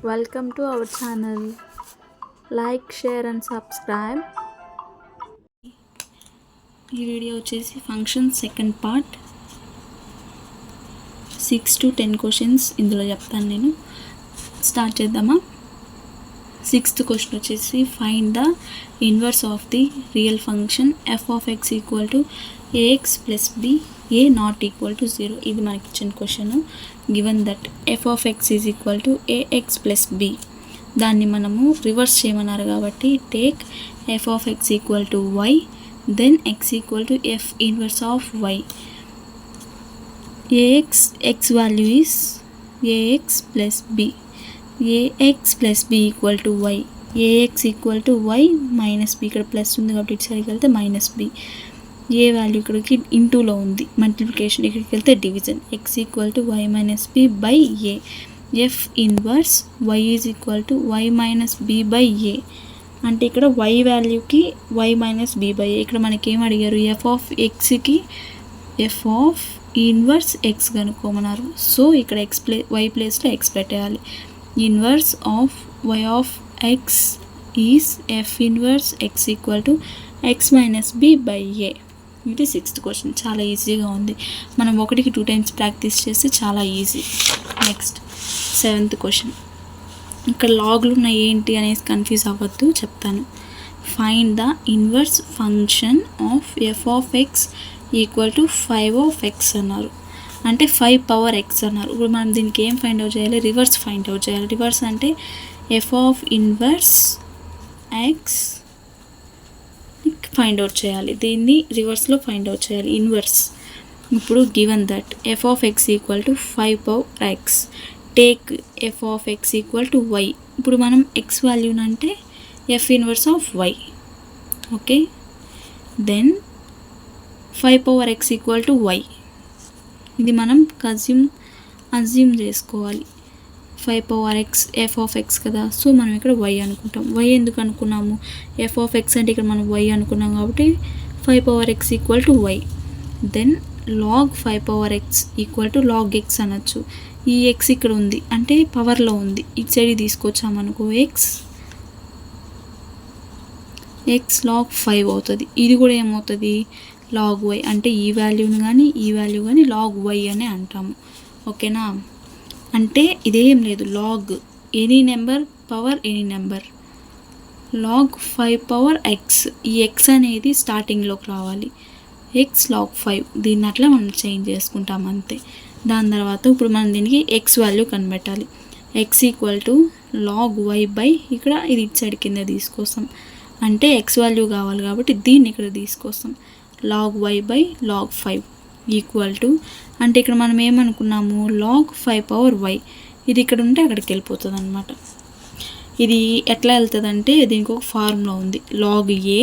Welcome to our channel. Like, share and subscribe. ఈ video వచ్చేసి function second part 6 to 10 questions ఇందులో చెప్తాను నేను. స్టార్ట్ చేద్దామా. 6th క్వశ్చన్ వచ్చేసి find the inverse of the real function f of x equal to ax plus b a not equal to 0. ఇది మనకి ఇచ్చిన question. Given that f of x is equal to ax plus b. దాన్ని మనము reverse చేయమన్నారు కాబట్టి take f of x equal to y, then x equal to f inverse of y. x value is ax plus b. ax plus b equal to y. ax equal to y minus b. ఇక్కడ plus ఉంది కాబట్టి ఇటు సైడ్కి వెళ్తే minus b. ఏ value ఇక్కడికి ఇంటూలో ఉంది, multiplication ఇక్కడికి వెళ్తే division. x equal to y minus b by a. f inverse y is equal to y minus b by a. అంటే ఇక్కడ y వాల్యూకి y minus b by a. ఇక్కడ మనకి ఏం అడిగారు, f ఆఫ్ ఎక్స్కి f ఆఫ్ ఇన్వర్స్ ఎక్స్ కనుక్కోమన్నారు. So ఇక్కడ y ప్లేస్లో x పెట్టేయాలి. Inverse of y of x is f inverse x equal to x minus b by a. ఇది 6th క్వశ్చన్. చాలా ఈజీగా ఉంది. మనం 1కి 2 టైమ్స్ ప్రాక్టీస్ చేస్తే చాలా ఈజీ. Next 7th question. ఇక్కడ లాగ్లు ఉన్నాయి ఏంటి అనేసి కన్ఫ్యూజ్ అవ్వద్దు, చెప్తాను. Find the inverse function of F of x equal to 5 of X అన్నారు. అంటే 5 పవర్ ఎక్స్ అన్నారు. ఇప్పుడు మనం దీనికి ఏం ఫైండ్ అవుట్ చేయాలి, రివర్స్ ఫైండ్ అవుట్ చేయాలి. రివర్స్ అంటే f of inverse x find out చేయాలి. దీన్ని రివర్స్లో ఫైండ్ అవుట్ చేయాలి, ఇన్వర్స్. ఇప్పుడు given that f of x equal to 5 power x, take f of x equal to y. ఇప్పుడు మనం ఎక్స్ వాల్యూని అంటే f inverse of y. Okay, then 5 power x equal to y. ఇది మనం assume చేసుకోవాలి. 5 power x f of X కదా, so మనం ఇక్కడ వై అనుకుంటాం. వై ఎందుకు అనుకున్నాము, ఎఫ్ ఆఫ్ ఎక్స్ అంటే ఇక్కడ మనం వై అనుకున్నాం కాబట్టి 5 power x equal to y. Then log 5 power x equal to log x అనొచ్చు. ఈ ఎక్స్ ఇక్కడ ఉంది అంటే పవర్లో ఉంది, ఇటు సైడ్ తీసుకొచ్చామనుకో ఎక్స్ లాగ్ 5 అవుతుంది. ఇది కూడా ఏమవుతుంది, లాగ్ వై. అంటే ఈ వాల్యూని కానీ ఈ వాల్యూ కానీ లాగ్ వై అని అంటాము. ఓకేనా, అంటే ఇదేం లేదు, log any number power any number. Log 5 power x, ఈ ఎక్స్ అనేది స్టార్టింగ్లోకి రావాలి. ఎక్స్ లాగ్ 5, దీన్ని అట్లా మనం చేంజ్ చేసుకుంటాం అంతే. దాని తర్వాత ఇప్పుడు మనం దీనికి ఎక్స్ వాల్యూ కనిపెట్టాలి. X equal to log y by, ఇక్కడ ఇది ఇటు సైడ్ కింద తీసుకొస్తాం. అంటే ఎక్స్ వాల్యూ కావాలి కాబట్టి దీన్ని ఇక్కడ తీసుకొస్తాం. Log y by log 5 equal to, అంటే ఇక్కడ మనం ఏమనుకున్నాము, లాగ్ 5 పవర్ వై. ఇది ఇక్కడ ఉంటే అక్కడికి వెళ్ళిపోతుంది అనమాట. ఇది ఎట్లా వెళ్తుంది అంటే దీనికి ఒక ఫార్ములా ఉంది, log a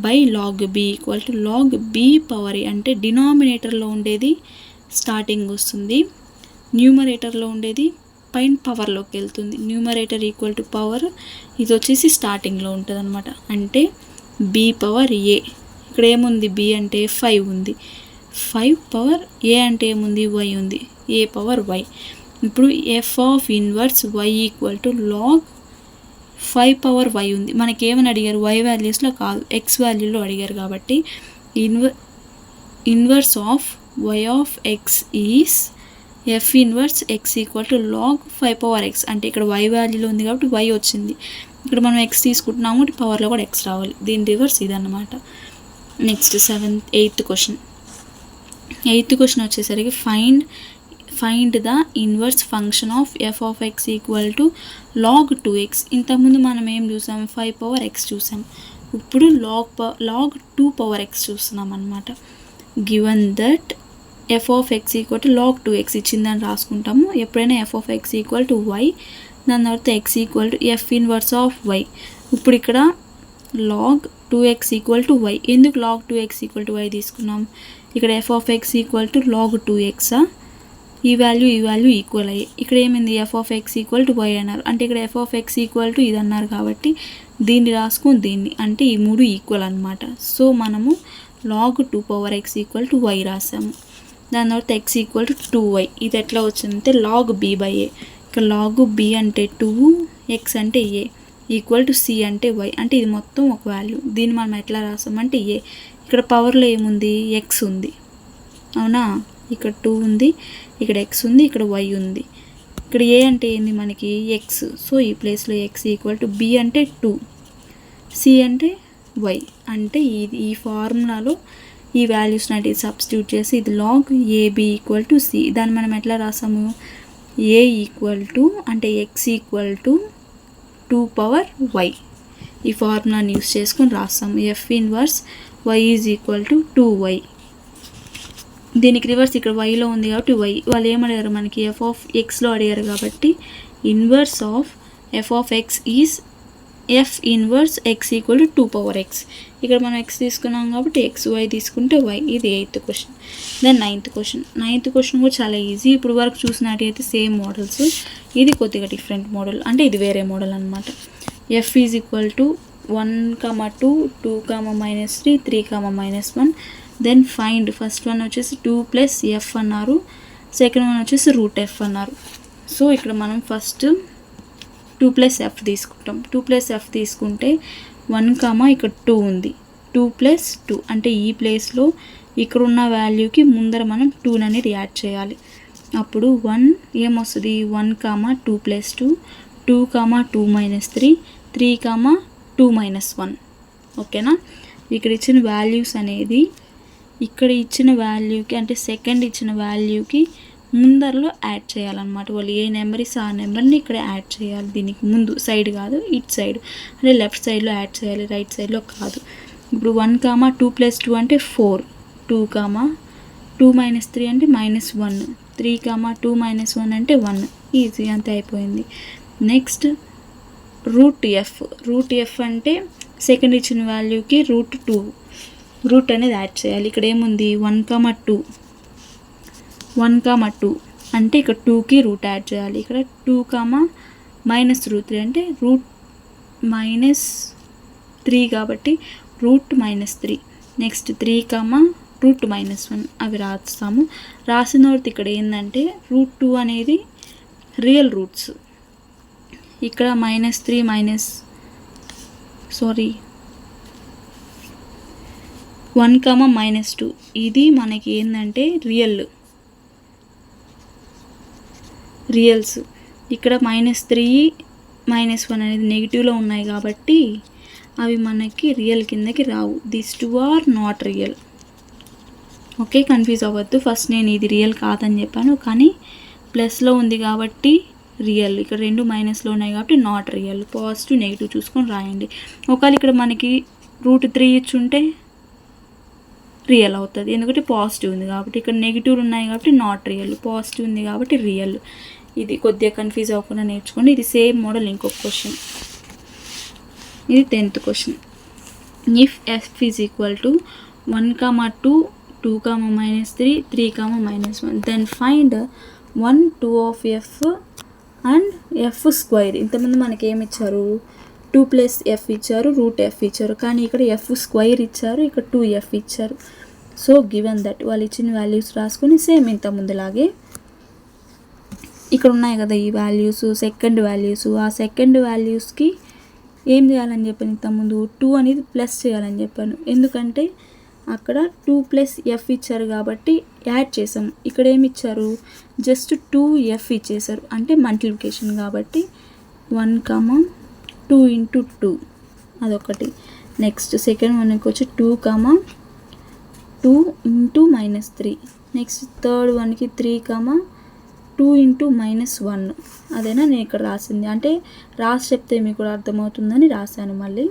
by log b equal to log b power a. అంటే డినామినేటర్లో ఉండేది స్టార్టింగ్ వస్తుంది, న్యూమరేటర్లో ఉండేది పైన పవర్లోకి వెళ్తుంది. న్యూమరేటర్ ఈక్వల్ టు పవర్, ఇది వచ్చేసి స్టార్టింగ్లో ఉంటుంది అనమాట. అంటే బి పవర్ ఏ. ఇక్కడ ఏముంది, బి అంటే 5 ఉంది, 5 పవర్ ఏ అంటే ఏముంది, వై ఉంది, ఏ పవర్ వై. ఇప్పుడు f of inverse y equal to log 5 power y ఉంది. మనకి ఏమని అడిగారు, వై వాల్యూస్లో కాదు, ఎక్స్ వాల్యూలో అడిగారు కాబట్టి inverse of y of x is f inverse x equal to log 5 power x. అంటే ఇక్కడ y వాల్యూలో ఉంది కాబట్టి y వచ్చింది, ఇక్కడ మనం x తీసుకుంటున్నాము, పవర్లో కూడా x రావాలి. దీని రివర్స్ ఇదన్నమాట. Next 8th question. 8th question వచ్చేసరికి find the inverse function of f of x equal to log 2x. ఇంతకుముందు మనం ఏం చూసాం, 5 పవర్ x చూసాం. ఇప్పుడు లాగ్ 2 పవర్ x చూస్తున్నాం అనమాట. Given that f of x equal to log 2x ఇచ్చిందని రాసుకుంటాము. ఎప్పుడైనా f of x equal to y, దాని తర్వాత x equal to f inverse of y. ఇప్పుడు ఇక్కడ log 2x equal to y. ఎందుకు log 2x equal to y తీసుకున్నాం, ఇక్కడ f of x equal to log 2x, ఈ వాల్యూ ఈక్వల్ అయ్యి ఇక్కడ ఏమైంది, f of x equal to y అన్నారు. అంటే ఇక్కడ f of x equal to ఇది అన్నారు కాబట్టి దీన్ని రాసుకొని దీన్ని, అంటే ఈ 3 ఈక్వల్ అనమాట. సో మనము log 2 power x equal to y రాసాము. దాని తర్వాత ఎక్స్ ఈక్వల్ టు 2y. ఇది ఎట్లా వచ్చిందంటే లాగ్ బీ బై ఏ. ఇక్కడ లాగు బి అంటే 2, ఎక్స్ అంటే ఏ ఈక్వల్ టు సి అంటే వై. అంటే ఇది మొత్తం ఒక వాల్యూ. దీన్ని మనం ఎట్లా రాసామంటే ఏ. ఇక్కడ పవర్లో ఏముంది, ఎక్స్ ఉంది అవునా. ఇక్కడ 2 ఉంది, ఇక్కడ ఎక్స్ ఉంది, ఇక్కడ వై ఉంది. ఇక్కడ ఏ అంటే ఏంది మనకి ఎక్స్. సో ఈ ప్లేస్లో ఎక్స్ ఈక్వల్ టు బి అంటే 2, సి అంటే వై. అంటే ఈ ఫార్ములాలో ఈ వాల్యూస్ని అంటే సబ్స్టిట్యూట్ చేసి ఇది log a b equal to c. దాన్ని మనం ఎట్లా రాసాము, ఏ ఈక్వల్ టు అంటే x equal to 2 power y. ఈ ఫార్ములాని యూస్ చేసుకొని రాస్తాము. F inverse y is equal to 2y. దీనికి రివర్స్ ఇక్కడ వైలో ఉంది కాబట్టి వై. వాళ్ళు ఏమడిగారు మనకి ఎఫ్ ఆఫ్ ఎక్స్లో అడిగారు కాబట్టి inverse of F of x is F inverse X equal to 2 power X. ఇక్కడ మనం ఎక్స్ తీసుకున్నాం కాబట్టి ఎక్స్, వై తీసుకుంటే వై. ఇది 8th question. Then 9th question. 9th question కూడా చాలా ఈజీ. ఇప్పుడు వరకు చూసినట్టయితే సేమ్ మోడల్స్. ఇది కొద్దిగా డిఫరెంట్ మోడల్, అంటే ఇది వేరే మోడల్ అనమాట. F is equal to 1, 2, 2, -3, 3, -1. Then find first one వచ్చేసి 2 + ఎఫ్ అన్నారు, సెకండ్ వన్ వచ్చేసి రూట్ ఎఫ్ అన్నారు. సో ఇక్కడ మనం ఫస్ట్ 2 + ఎఫ్ తీసుకుంటాం. 2 + ఎఫ్ తీసుకుంటే 1, ఇక్కడ 2 ఉంది. 2 + 2 అంటే ఈ ప్లేస్లో ఇక్కడ ఉన్న వాల్యూకి ముందర మనం 2 అనేది యాడ్ చేయాలి. అప్పుడు 1 ఏమొస్తుంది, 1, 2 + 2, 2, 2 - 3, 3, 2 - 1. ఓకేనా. ఇక్కడ ఇచ్చిన వాల్యూస్ అనేది ఇక్కడ ఇచ్చిన వాల్యూకి అంటే సెకండ్ ఇచ్చిన వాల్యూకి ముందరలో యాడ్ చేయాలన్నమాట. వాళ్ళు ఏ నెంబర్ ఇస్తే ఆ నెంబర్ని ఇక్కడ యాడ్ చేయాలి. దీనికి ముందు సైడ్ కాదు, ఇటు సైడ్ అంటే లెఫ్ట్ సైడ్లో యాడ్ చేయాలి, రైట్ సైడ్లో కాదు. ఇప్పుడు 1, 2 + 2 అంటే 4, 2, 2 - 3 అంటే -1, 3, 2 - 1 అంటే 1. ఈజీ, అంతే అయిపోయింది. Next root f. Root f అంటే సెకండ్ ఇచ్చిన వాల్యూకి √2 రూట్ అనేది యాడ్ చేయాలి. ఇక్కడ ఏముంది 1, 2, 1, 2 అంటే ఇక్కడ 2కి రూట్ యాడ్ చేయాలి. ఇక్కడ 2, -√3 అంటే √-3 కాబట్టి √-3. నెక్స్ట్ 3, √-1 అవి రాస్తాము. రాసిన తర్వాత ఇక్కడ ఏంటంటే √2 అనేది రియల్ రూట్స్. ఇక్కడ -3 1, -2 ఇది మనకి ఏంటంటే రియల్స్. ఇక్కడ -3, -1 అనేది నెగిటివ్లో ఉన్నాయి కాబట్టి అవి మనకి రియల్ కిందకి రావు. This 2 are not real. Okay, confuse అవ్వద్దు. ఫస్ట్ నేను ఇది రియల్ కాదని చెప్పాను, కానీ ప్లస్లో ఉంది కాబట్టి రియల్. ఇక్కడ 2 మైనస్లో ఉన్నాయి కాబట్టి నాట్ రియల్. పాజిటివ్ నెగిటివ్ చూసుకొని రాయండి. ఒకవేళ ఇక్కడ మనకి √3 ఇచ్చుంటే రియల్ అవుతుంది, ఎందుకంటే పాజిటివ్ ఉంది కాబట్టి. ఇక్కడ నెగిటివ్లు ఉన్నాయి కాబట్టి నాట్ రియల్, పాజిటివ్ ఉంది కాబట్టి రియల్. ఇది కొద్దిగా కన్ఫ్యూజ్ అవ్వకుండా నేర్చుకోండి. ఇది సేమ్ మోడల్ ఇంకొక క్వశ్చన్. ఇది 10th question. If f is equal to 1, 2, 2, -3, 3, -1 then find 1, 2 of f and f square. ఇంతకుముందు మనకి ఏమి ఇచ్చారు, 2 + ఎఫ్ ఇచ్చారు, రూట్ ఎఫ్ ఇచ్చారు. కానీ ఇక్కడ ఎఫ్ స్క్వైర్ ఇచ్చారు, ఇక్కడ 2f ఇచ్చారు. సో గివెన్ దట్ వాళ్ళు ఇచ్చిన వాల్యూస్ రాసుకొని సేమ్ ఇంత ముందులాగే ఇక్కడ ఉన్నాయి కదా ఈ వాల్యూస్, సెకండ్ వాల్యూస్. ఆ సెకండ్ వాల్యూస్కి ఏం చేయాలని చెప్పాను ఇంతకుముందు, 2 అనేది ప్లస్ చేయాలని చెప్పాను. ఎందుకంటే అక్కడ 2 + ఎఫ్ ఇచ్చారు కాబట్టి యాడ్ చేసాం. ఇక్కడ ఏమి ఇచ్చారు, జస్ట్ 2f ఇచ్చేసారు, అంటే మల్టిప్లికేషన్ కాబట్టి 1, 2 × 2 అదొకటి. నెక్స్ట్ సెకండ్ వన్కి వచ్చి 2, 2 × -3. నెక్స్ట్ థర్డ్ వన్కి 3, 2 × -1. అదేనా నేను ఇక్కడ రాసింది, అంటే రాసి చెప్తే మీకు కూడా అర్థమవుతుందని రాశాను. మళ్ళీ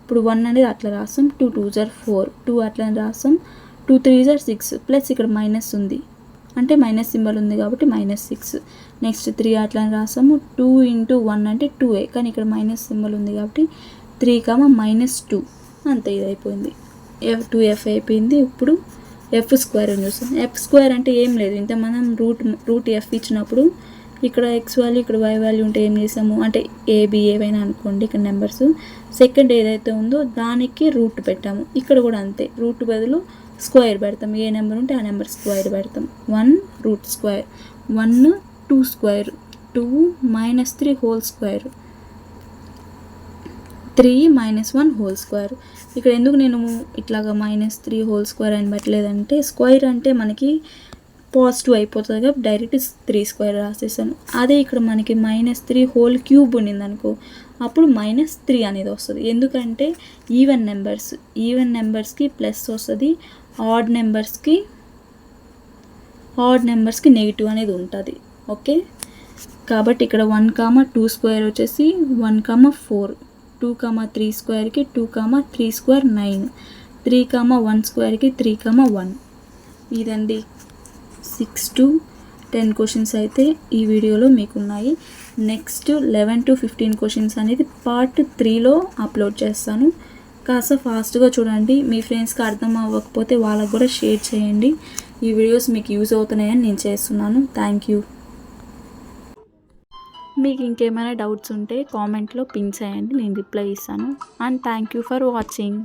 ఇప్పుడు 1 అనేది అట్లా రాస్తాం, 2, 2s are 4, 2 అట్లా రాస్తాం, 2, 3s are 6 ప్లస్ ఇక్కడ మైనస్ ఉంది అంటే మైనస్ సింబల్ ఉంది కాబట్టి -6. నెక్స్ట్ 3 అట్లా రాస్తాము, 2 × 1 అంటే 2a, కానీ ఇక్కడ మైనస్ సింబల్ ఉంది కాబట్టి 3, -2. అంతే, ఇది అయిపోయింది. 2f అయిపోయింది. ఇప్పుడు ఎఫ్ స్క్వేర్ అని చూస్తాం. ఎఫ్ స్క్వేర్ అంటే ఏం లేదు, ఇంత మనం రూట్ ఎఫ్ ఇచ్చినప్పుడు ఇక్కడ ఎక్స్ వాల్యూ ఇక్కడ వై వాల్యూ ఉంటే ఏం చేసాము అంటే ఏబి ఏవైనా అనుకోండి ఇక్కడ నెంబర్స్, సెకండ్ ఏదైతే ఉందో దానికి రూట్ పెట్టాము. ఇక్కడ కూడా అంతే, రూట్ బదులు స్క్వేర్ పెడతాం. ఏ నెంబర్ ఉంటే ఆ నెంబర్ స్క్వేర్ పెడతాం. 1 √2, 1 2 square, 2 minus 3 whole square, 3 minus 1 whole square. ఇక్కడ ఎందుకు నేను ఇట్లాగా -3 హోల్ స్క్వేర్ అని పెట్టలేదంటే, స్క్వేర్ అంటే మనకి పాజిటివ్ అయిపోతుంది కాబట్టి డైరెక్ట్ 3 స్క్వేర్ రాసేసాను. అదే ఇక్కడ మనకి -3 హోల్ క్యూబ్ ఉండింది అనుకో, అప్పుడు -3 అనేది వస్తుంది. ఎందుకంటే ఈవెన్ నెంబర్స్కి ప్లస్ వస్తుంది, ఆడ్ నెంబర్స్కి నెగిటివ్ అనేది ఉంటుంది. ఓకే, కాబట్టి ఇక్కడ 1, 2 స్క్వేర్ వచ్చేసి 1, 4, 2, 3 స్క్వేర్కి 2, 3 స్క్వేర్ 9, 3, 1 స్క్వేర్కి 3, 1. ఇదండి 6 to 10 క్వశ్చన్స్ అయితే ఈ వీడియోలో మీకు ఉన్నాయి. నెక్స్ట్ 11 to 15 క్వశ్చన్స్ అనేది పార్ట్ 3లో అప్లోడ్ చేస్తాను. కాస్త ఫాస్ట్గా చూడండి. మీ ఫ్రెండ్స్కి అర్థం అవ్వకపోతే వాళ్ళకు కూడా షేర్ చేయండి. ఈ వీడియోస్ మీకు యూజ్ అవుతున్నాయని నేను చేస్తున్నాను. Thank you. మీకు ఇంకేమైనా డౌట్స్ ఉంటే కామెంట్లో పిన్ చేయండి, నేను రిప్లై ఇస్తాను. And thank you for watching.